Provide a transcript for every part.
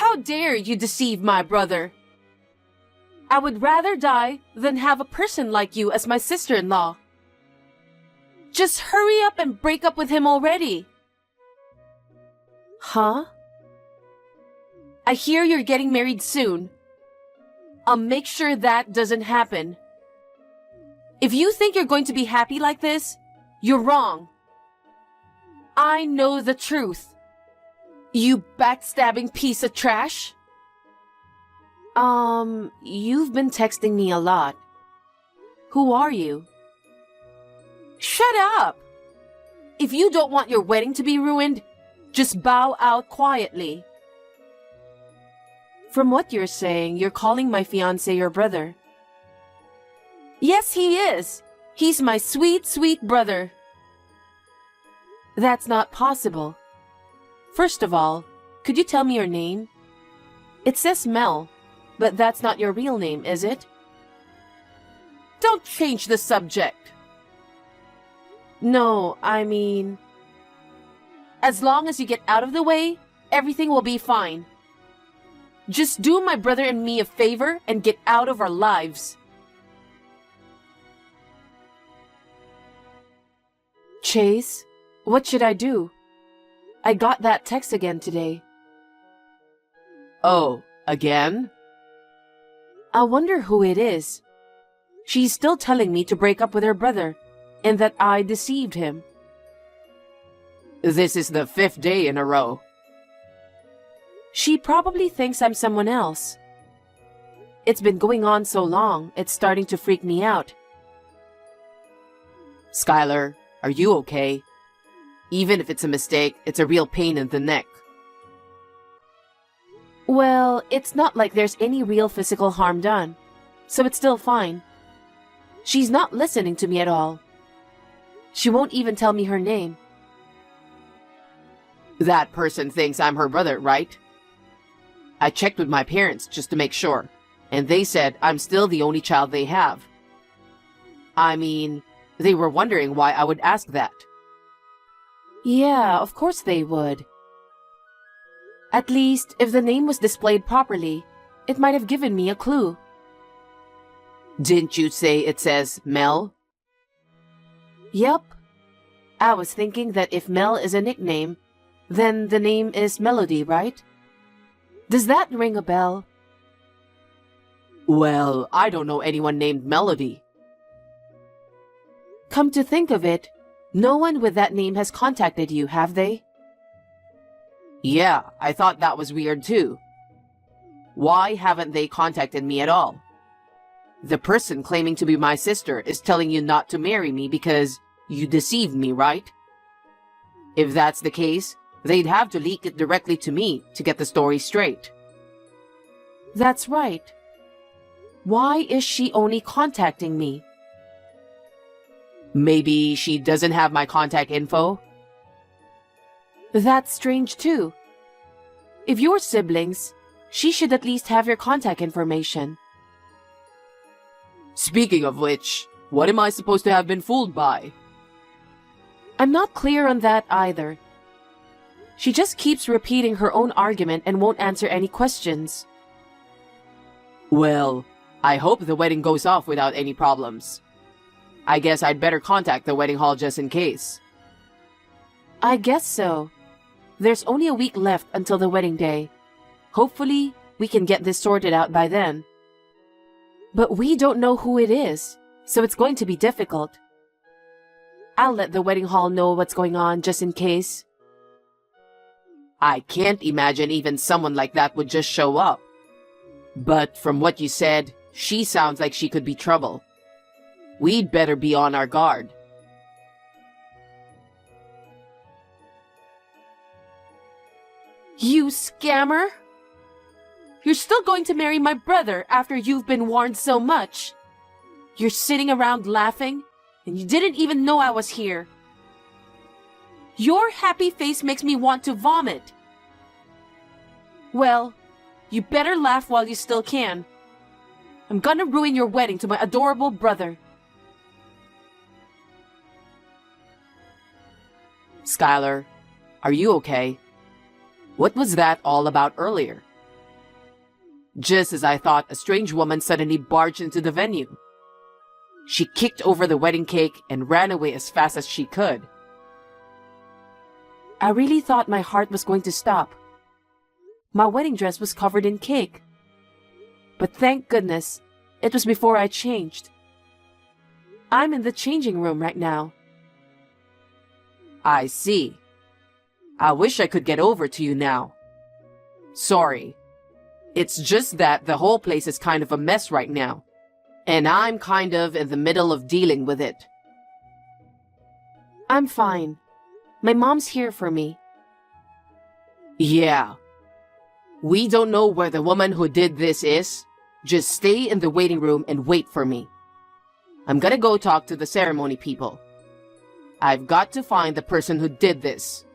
How dare you deceive my brother? I would rather die than have a person like you as my sister-in-law. Just hurry up and break up with him already. Huh? I hear you're getting married soon. I'll make sure that doesn't happen. If you think you're going to be happy like this, you're wrong. I know the truth. You backstabbing piece of trash. You've been texting me a lot. Who are you? Shut up! If you don't want your wedding to be ruined, just bow out quietly. From what you're saying, you're calling my fiancé your brother. Yes, he is. He's my sweet, sweet brother. That's not possible. First of all, could you tell me your name? It says Mel, but that's not your real name, is it? Don't change the subject. No, I mean... As long as you get out of the way, everything will be fine. Just do my brother and me a favor and get out of our lives. Chase, what should I do? I got that text again today. Oh, again? I wonder who it is. She's still telling me to break up with her brother, and that I deceived him. This is the 5th day in a row. She probably thinks I'm someone else. It's been going on so long, it's starting to freak me out. Skylar, are you okay? Even if it's a mistake, it's a real pain in the neck. Well, it's not like there's any real physical harm done, so it's still fine. She's not listening to me at all. She won't even tell me her name. That person thinks I'm her brother, right? I checked with my parents just to make sure, and they said I'm still the only child they have. I mean, they were wondering why I would ask that. Yeah, of course they would. At least, if the name was displayed properly, it might have given me a clue. Didn't you say it says Mel? Yep. I was thinking that if Mel is a nickname, then the name is Melody, right? Does that ring a bell? Well, I don't know anyone named Melody. Come to think of it, no one with that name has contacted you, have they? Yeah, I thought that was weird too. Why haven't they contacted me at all? The person claiming to be my sister is telling you not to marry me because you deceived me, right? If that's the case, they'd have to leak it directly to me to get the story straight. That's right. Why is she only contacting me? Maybe she doesn't have my contact info? That's strange too. If you're siblings, she should at least have your contact information. Speaking of which, what am I supposed to have been fooled by? I'm not clear on that either. She just keeps repeating her own argument and won't answer any questions. Well, I hope the wedding goes off without any problems. I guess I'd better contact the wedding hall just in case. I guess so. There's only a week left until the wedding day. Hopefully, we can get this sorted out by then. But we don't know who it is, so it's going to be difficult. I'll let the wedding hall know what's going on just in case. I can't imagine even someone like that would just show up. But from what you said, she sounds like she could be trouble. We'd better be on our guard. You scammer! You're still going to marry my brother after you've been warned so much. You're sitting around laughing, and you didn't even know I was here. Your happy face makes me want to vomit. Well, you better laugh while you still can. I'm gonna ruin your wedding to my adorable brother. Skylar, are you okay? What was that all about earlier? Just as I thought, a strange woman suddenly barged into the venue. She kicked over the wedding cake and ran away as fast as she could. I really thought my heart was going to stop. My wedding dress was covered in cake. But thank goodness, it was before I changed. I'm in the changing room right now. I see. I wish I could get over to you now. Sorry. It's just that the whole place is kind of a mess right now, and I'm kind of in the middle of dealing with it. I'm fine. My mom's here for me. Yeah. We don't know where the woman who did this is. Just stay in the waiting room and wait for me. I'm gonna go talk to the ceremony people. I've got to find the person who did this.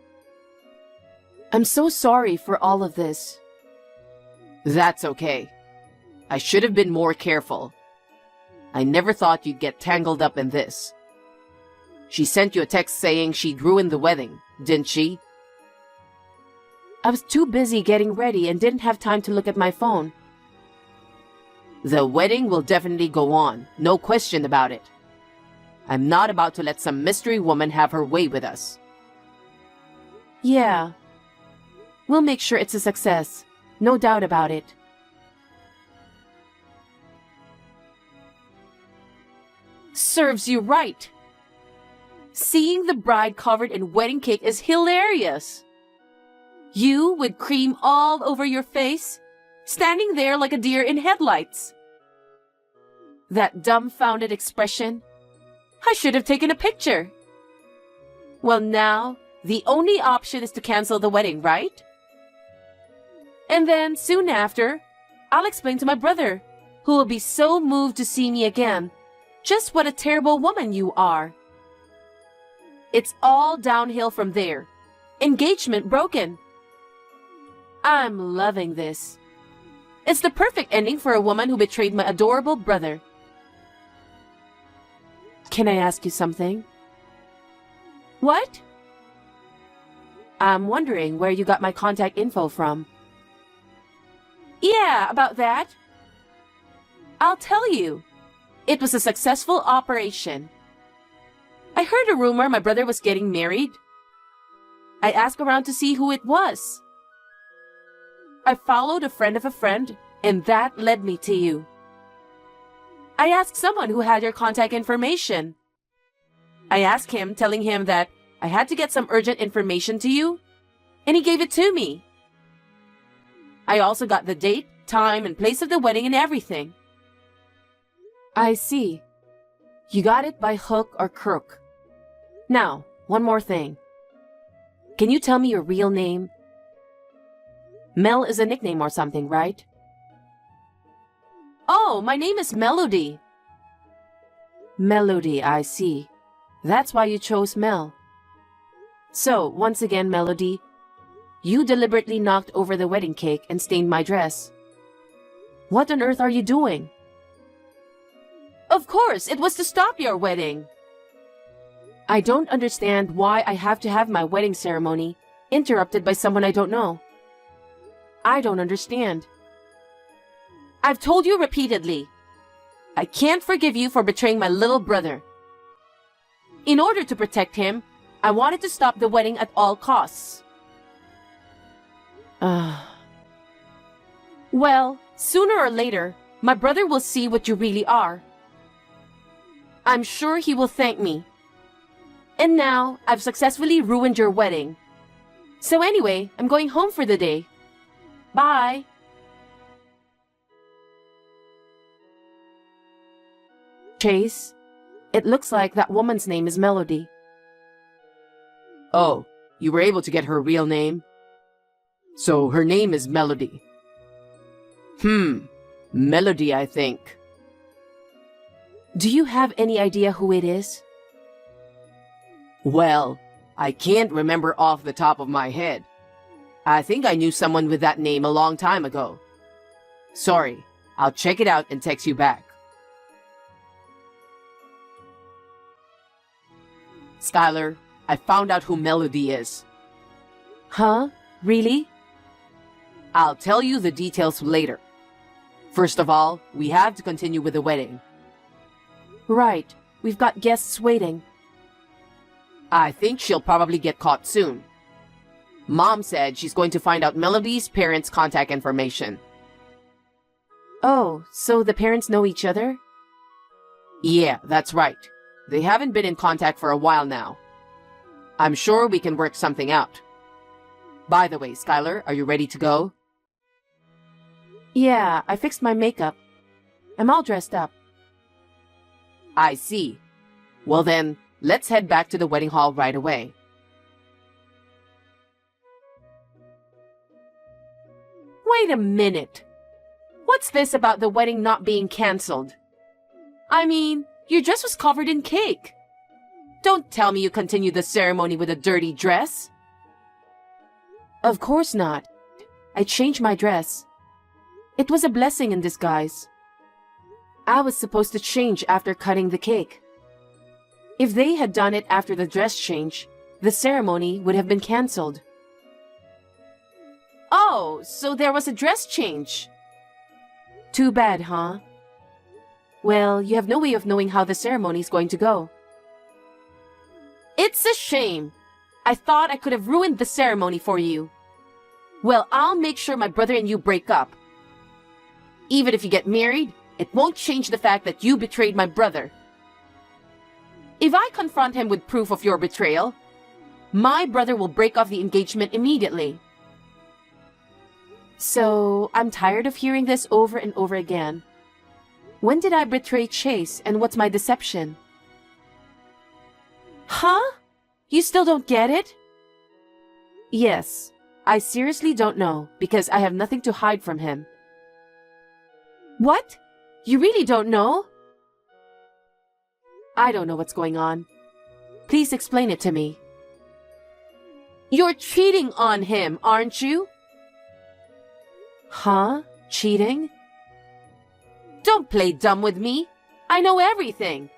I'm so sorry for all of this. That's okay. I should have been more careful. I never thought you'd get tangled up in this. She sent you a text saying she'd ruined the wedding, didn't she? I was too busy getting ready and didn't have time to look at my phone. The wedding will definitely go on, no question about it. I'm not about to let some mystery woman have her way with us. Yeah. We'll make sure it's a success. No doubt about it. Serves you right. Seeing the bride covered in wedding cake is hilarious. You with cream all over your face, standing there like a deer in headlights. That dumbfounded expression. I should have taken a picture. Well, now, the only option is to cancel the wedding, right? And then, soon after, I'll explain to my brother, who will be so moved to see me again, just what a terrible woman you are. It's all downhill from there. Engagement broken. I'm loving this. It's the perfect ending for a woman who betrayed my adorable brother. Can I ask you something? What? I'm wondering where you got my contact info from. Yeah, about that. I'll tell you. It was a successful operation. I heard a rumor my brother was getting married. I asked around to see who it was. I followed a friend of a friend, and that led me to you. I asked someone who had your contact information. I asked him, telling him that I had to get some urgent information to you, and he gave it to me. I also got the date, time, and place of the wedding and everything. I see. You got it by hook or crook. Now, one more thing. Can you tell me your real name? Mel is a nickname or something, right? Oh, my name is Melody. Melody, I see. That's why you chose Mel. So, once again, Melody, you deliberately knocked over the wedding cake and stained my dress. What on earth are you doing? Of course, it was to stop your wedding. I don't understand why I have to have my wedding ceremony interrupted by someone I don't know. I don't understand. I've told you repeatedly. I can't forgive you for betraying my little brother. In order to protect him, I wanted to stop the wedding at all costs. Well, sooner or later, my brother will see what you really are. I'm sure he will thank me. And now, I've successfully ruined your wedding. So anyway, I'm going home for the day. Bye. Chase, it looks like that woman's name is Melody. Oh, you were able to get her real name? So her name is Melody. Melody, I think. Do you have any idea who it is? Well, I can't remember off the top of my head. I think I knew someone with that name a long time ago. Sorry, I'll check it out and text you back. Skylar, I found out who Melody is. Huh? Really? I'll tell you the details later. First of all, we have to continue with the wedding. Right. We've got guests waiting. I think she'll probably get caught soon. Mom said she's going to find out Melody's parents' contact information. Oh, so the parents know each other? Yeah, that's right. They haven't been in contact for a while now. I'm sure we can work something out. By the way, Skylar, are you ready to go? Yeah, I fixed my makeup. I'm all dressed up. I see. Well then, let's head back to the wedding hall right away. Wait a minute. What's this about the wedding not being cancelled? I mean, your dress was covered in cake. Don't tell me you continued the ceremony with a dirty dress. Of course not. I changed my dress. It was a blessing in disguise. I was supposed to change after cutting the cake. If they had done it after the dress change, the ceremony would have been cancelled. Oh, so there was a dress change. Too bad, huh? Well, you have no way of knowing how the ceremony's going to go. It's a shame. I thought I could have ruined the ceremony for you. Well, I'll make sure my brother and you break up. Even if you get married, it won't change the fact that you betrayed my brother. If I confront him with proof of your betrayal, my brother will break off the engagement immediately. So, I'm tired of hearing this over and over again. When did I betray Chase, and what's my deception? Huh? You still don't get it? Yes, I seriously don't know, because I have nothing to hide from him. What? You really don't know? I don't know what's going on. Please explain it to me. You're cheating on him, aren't you? Huh? Cheating? Don't play dumb with me. I know everything.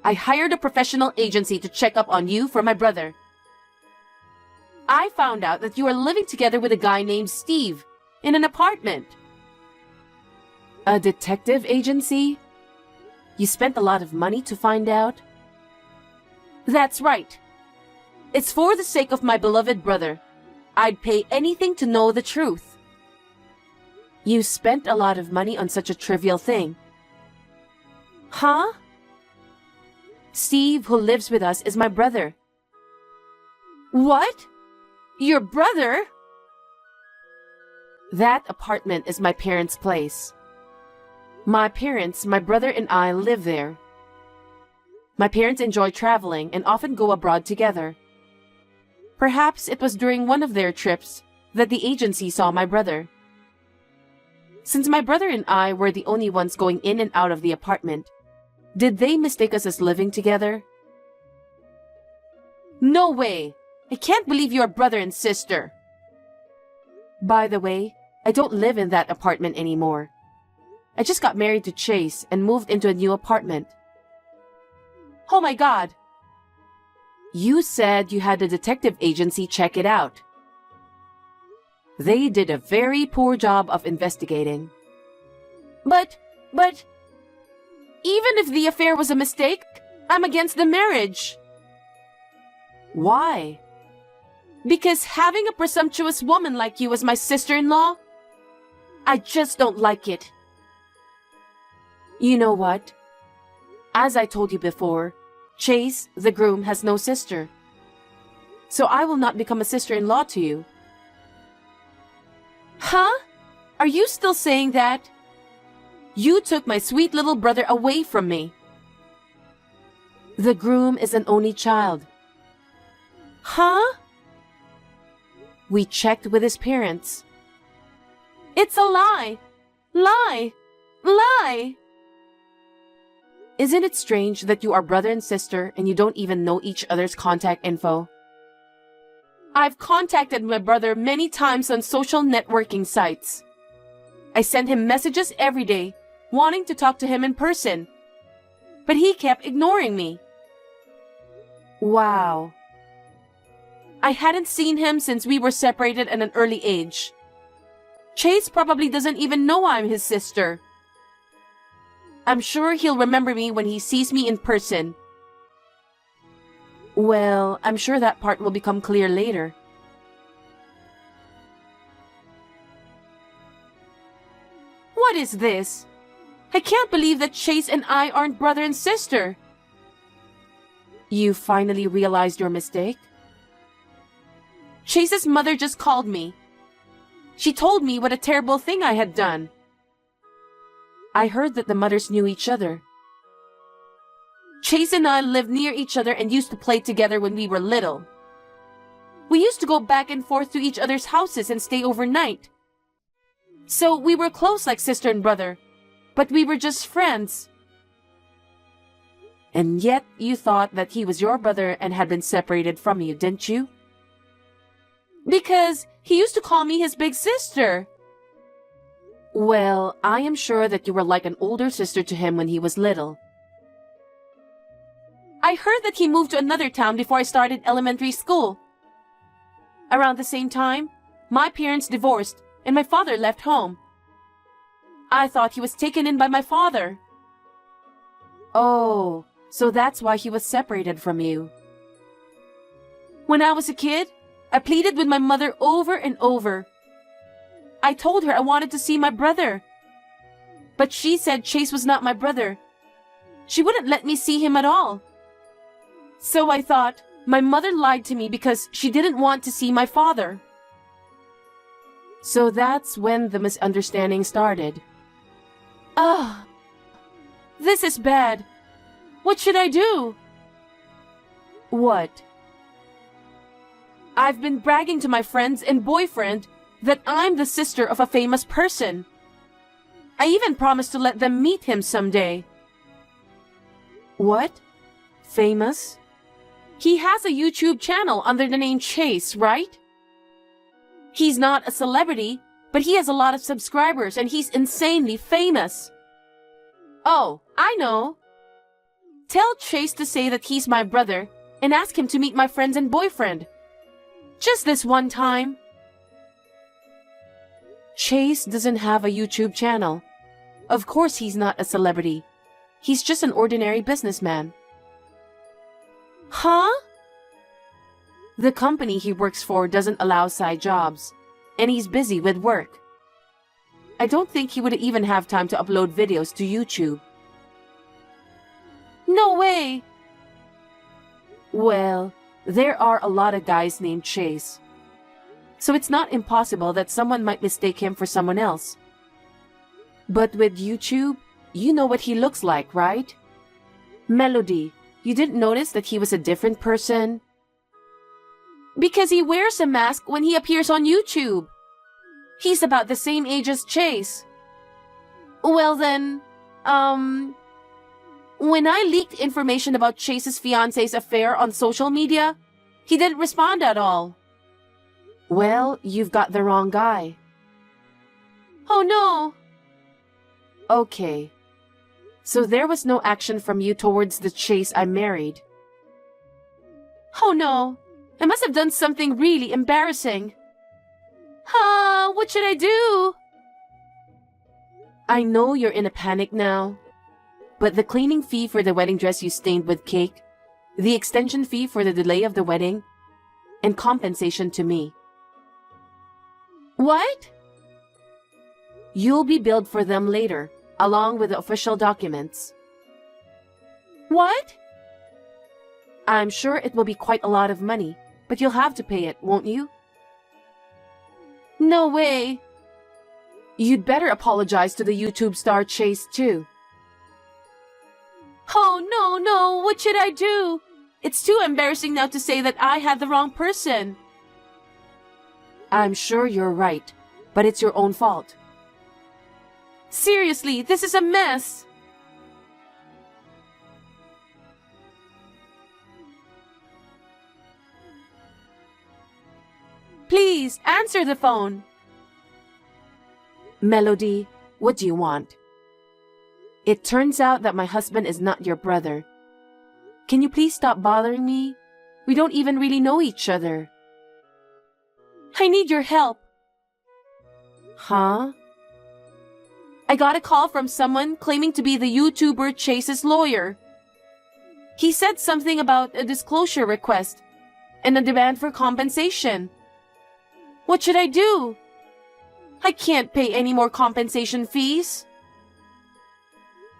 I hired a professional agency to check up on you for my brother. I found out that you are living together with a guy named Steve in an apartment. A detective agency? You spent a lot of money to find out? That's right. It's for the sake of my beloved brother. I'd pay anything to know the truth. You spent a lot of money on such a trivial thing. Huh? Steve, who lives with us, is my brother. What? Your brother? That apartment is my parents' place. My parents, my brother, and I live there. My parents enjoy traveling and often go abroad together. Perhaps it was during one of their trips that the agency saw my brother. Since my brother and I were the only ones going in and out of the apartment, did they mistake us as living together? No way! I can't believe you're brother and sister. By the way, I don't live in that apartment anymore. I just got married to Chase and moved into a new apartment. Oh my God! You said you had a detective agency check it out. They did a very poor job of investigating. But, even if the affair was a mistake, I'm against the marriage. Why? Because having a presumptuous woman like you as my sister-in-law, I just don't like it. You know what? As I told you before, Chase, the groom, has no sister. So I will not become a sister-in-law to you. Huh? Are you still saying that? You took my sweet little brother away from me. The groom is an only child. Huh? We checked with his parents. It's a lie! Lie! Lie! Isn't it strange that you are brother and sister and you don't even know each other's contact info? I've contacted my brother many times on social networking sites. I sent him messages every day, wanting to talk to him in person. But he kept ignoring me. Wow. I hadn't seen him since we were separated at an early age. Chase probably doesn't even know I'm his sister. I'm sure he'll remember me when he sees me in person. Well, I'm sure that part will become clear later. What is this? I can't believe that Chase and I aren't brother and sister. You finally realized your mistake? Chase's mother just called me. She told me what a terrible thing I had done. I heard that the mothers knew each other. Chase and I lived near each other and used to play together when we were little. We used to go back and forth to each other's houses and stay overnight. So we were close like sister and brother, but we were just friends. And yet you thought that he was your brother and had been separated from you, didn't you? Because he used to call me his big sister. Well, I am sure that you were like an older sister to him when he was little. I heard that he moved to another town before I started elementary school. Around the same time, my parents divorced and my father left home. I thought he was taken in by my father. Oh, so that's why he was separated from you. When I was a kid, I pleaded with my mother over and over. I told her I wanted to see my brother. But she said Chase was not my brother. She wouldn't let me see him at all. So I thought my mother lied to me because she didn't want to see my father. So that's when the misunderstanding started. Ah, this is bad. What should I do? What? I've been bragging to my friends and boyfriend that I'm the sister of a famous person. I even promised to let them meet him someday. What? Famous? He has a YouTube channel under the name Chase, right? He's not a celebrity, but he has a lot of subscribers and he's insanely famous. Oh, I know. Tell Chase to say that he's my brother and ask him to meet my friends and boyfriend. Just this one time. Chase doesn't have a YouTube channel. Of course he's not a celebrity. He's just an ordinary businessman. Huh? The company he works for doesn't allow side jobs, and he's busy with work. I don't think he would even have time to upload videos to YouTube. No way! Well, there are a lot of guys named Chase. So it's not impossible that someone might mistake him for someone else. But with YouTube, you know what he looks like, right? Melody, you didn't notice that he was a different person? Because he wears a mask when he appears on YouTube. He's about the same age as Chase. Well then, when I leaked information about Chase's fiance's affair on social media, he didn't respond at all. Well, you've got the wrong guy. Oh no! Okay. So there was no action from you towards the Chase I married. Oh no! I must have done something really embarrassing. What should I do? I know you're in a panic now, but the cleaning fee for the wedding dress you stained with cake, the extension fee for the delay of the wedding, and compensation to me. What? You'll be billed for them later, along with the official documents. What? I'm sure it will be quite a lot of money, but you'll have to pay it, won't you? No way. You'd better apologize to the YouTube star Chase too. Oh no, what should I do? It's too embarrassing now to say that I had the wrong person. I'm sure you're right, but it's your own fault. Seriously, this is a mess. Please, answer the phone. Melody, what do you want? It turns out that my husband is not your brother. Can you please stop bothering me? We don't even really know each other. I need your help. Huh? I got a call from someone claiming to be the YouTuber Chase's lawyer. He said something about a disclosure request and a demand for compensation. What should I do? I can't pay any more compensation fees.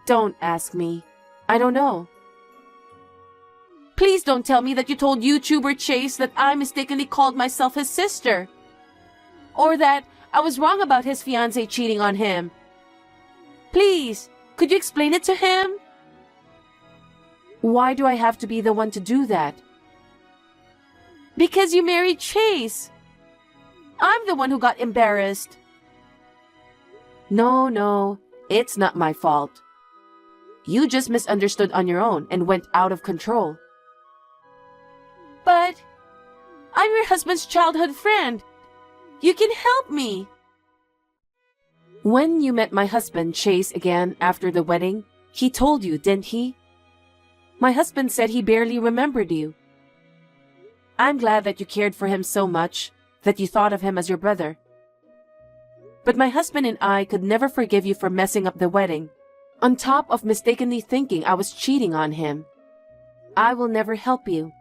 Don't ask me. I don't know. Please don't tell me that you told YouTuber Chase that I mistakenly called myself his sister. Or that I was wrong about his fiancée cheating on him. Please, could you explain it to him? Why do I have to be the one to do that? Because you married Chase. I'm the one who got embarrassed. No, it's not my fault. You just misunderstood on your own and went out of control. But I'm your husband's childhood friend. You can help me. When you met my husband, Chase, again after the wedding, he told you, didn't he? My husband said he barely remembered you. I'm glad that you cared for him so much that you thought of him as your brother. But my husband and I could never forgive you for messing up the wedding, on top of mistakenly thinking I was cheating on him. I will never help you.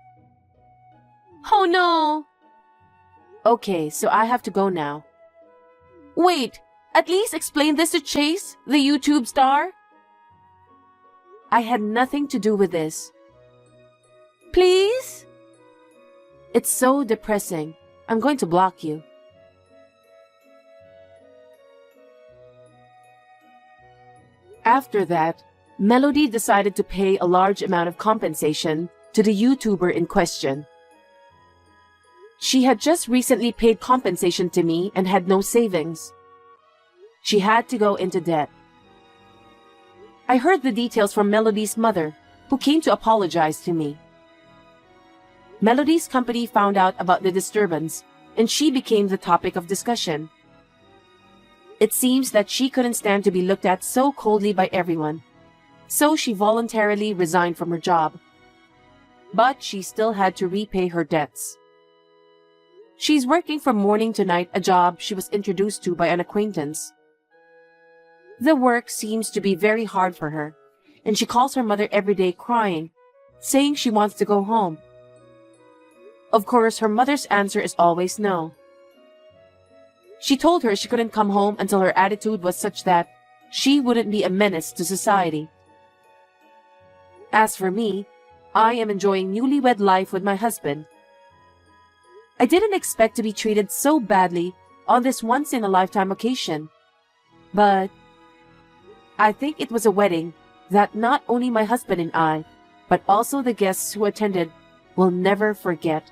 Oh no! Okay, so I have to go now. Wait, at least explain this to Chase, the YouTube star. I had nothing to do with this. Please? It's so depressing. I'm going to block you. After that, Melody decided to pay a large amount of compensation to the YouTuber in question. She had just recently paid compensation to me and had no savings. She had to go into debt. I heard the details from Melody's mother, who came to apologize to me. Melody's company found out about the disturbance, and she became the topic of discussion. It seems that she couldn't stand to be looked at so coldly by everyone, so she voluntarily resigned from her job. But she still had to repay her debts. She's working from morning to night, a job she was introduced to by an acquaintance. The work seems to be very hard for her, and she calls her mother every day crying, saying she wants to go home. Of course, her mother's answer is always no. She told her she couldn't come home until her attitude was such that she wouldn't be a menace to society. As for me, I am enjoying newlywed life with my husband. I didn't expect to be treated so badly on this once-in-a-lifetime occasion, but I think it was a wedding that not only my husband and I, but also the guests who attended, will never forget.